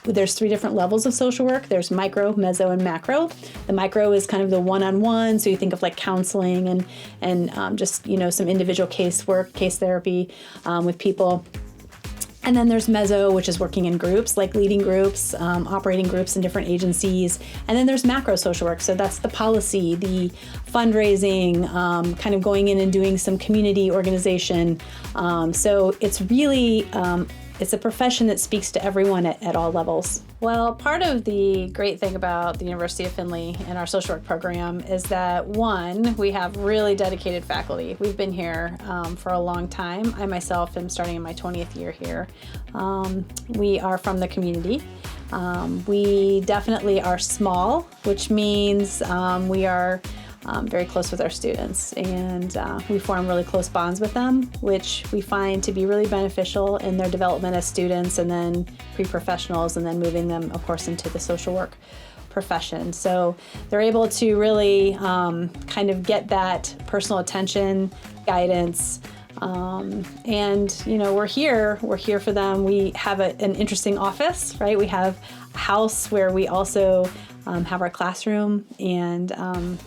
There's 3 different levels of social work. There's micro, meso, and macro. The micro is kind of the one-on-one, so you think of like counseling and just, some individual case therapy with people. And then there's meso, which is working in groups, like leading groups, operating groups in different agencies. And then there's macro social work. So that's the policy, the fundraising, kind of going in and doing some community organization. So it's really, it's a profession that speaks to everyone at all levels. Well, part of the great thing about the University of Findlay and our social work program is that, one, we have really dedicated faculty. We've been here for a long time. I myself am starting in my 20th year here. We are from the community. We definitely are small, which means we are very close with our students, and we form really close bonds with them, which we find to be really beneficial in their development as students and then pre-professionals, and then moving them, of course, into the social work profession. So they're able to really kind of get that personal attention, guidance, and we're here for them. We have an interesting office, right? We have a house where we also have our classroom, and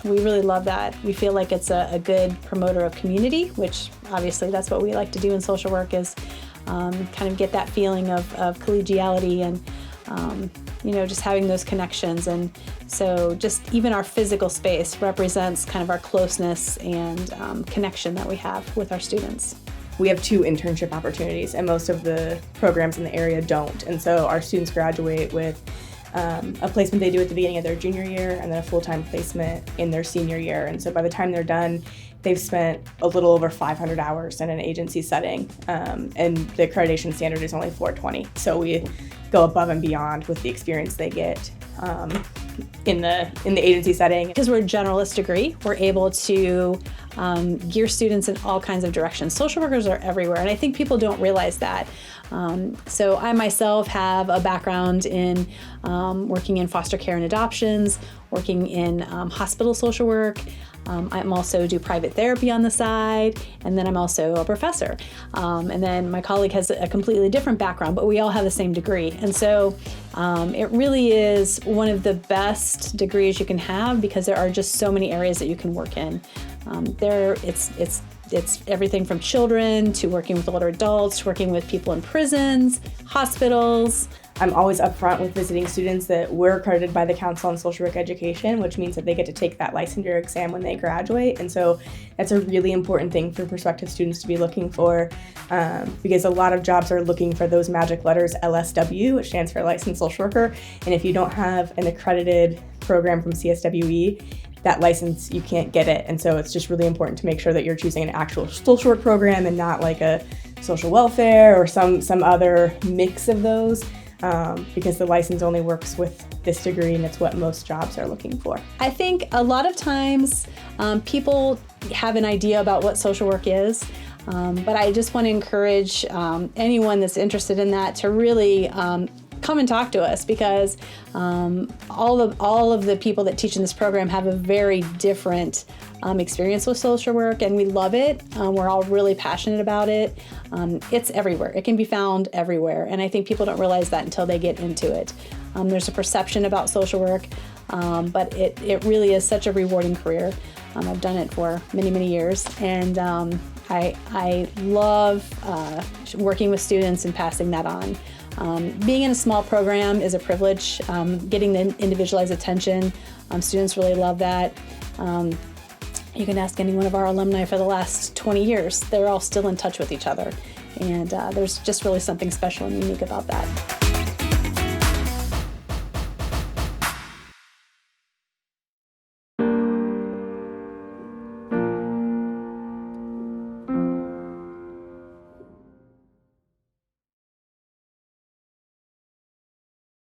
we really love that. We feel like it's a good promoter of community, which obviously that's what we like to do in social work, is kind of get that feeling of collegiality and just having those connections. And so just even our physical space represents kind of our closeness and connection that we have with our students. We have 2 internship opportunities, and most of the programs in the area don't. And so our students graduate with a placement they do at the beginning of their junior year, and then a full-time placement in their senior year. And so by the time they're done, they've spent a little over 500 hours in an agency setting, and the accreditation standard is only 420. So we go above and beyond with the experience they get in the agency setting. Because we're a generalist degree, we're able to gear students in all kinds of directions. Social workers are everywhere, and I think people don't realize that. So I myself have a background in working in foster care and adoptions, working in hospital social work. I'm also do private therapy on the side, and then I'm also a professor. And then my colleague has a completely different background, but we all have the same degree. And so it really is one of the best degrees you can have, because there are just so many areas that you can work in. It's everything from children to working with older adults, to working with people in prisons, hospitals. I'm always upfront with visiting students that we're accredited by the Council on Social Work Education, which means that they get to take that licensure exam when they graduate. And so that's a really important thing for prospective students to be looking for, because a lot of jobs are looking for those magic letters LSW, which stands for Licensed Social Worker. And if you don't have an accredited program from CSWE, that license, you can't get it. And so it's just really important to make sure that you're choosing an actual social work program and not like a social welfare or some other mix of those, because the license only works with this degree, and it's what most jobs are looking for. I think a lot of times people have an idea about what social work is, but I just want to encourage anyone that's interested in that to really come and talk to us, because all of the people that teach in this program have a very different experience with social work, and we love it. We're all really passionate about it. It's everywhere. It can be found everywhere, and I think people don't realize that until they get into it. There's a perception about social work, but it really is such a rewarding career. I've done it for many, many years, and I love working with students and passing that on. Being in a small program is a privilege. Getting the individualized attention, students really love that. You can ask any one of our alumni for the last 20 years. They're all still in touch with each other. And there's just really something special and unique about that.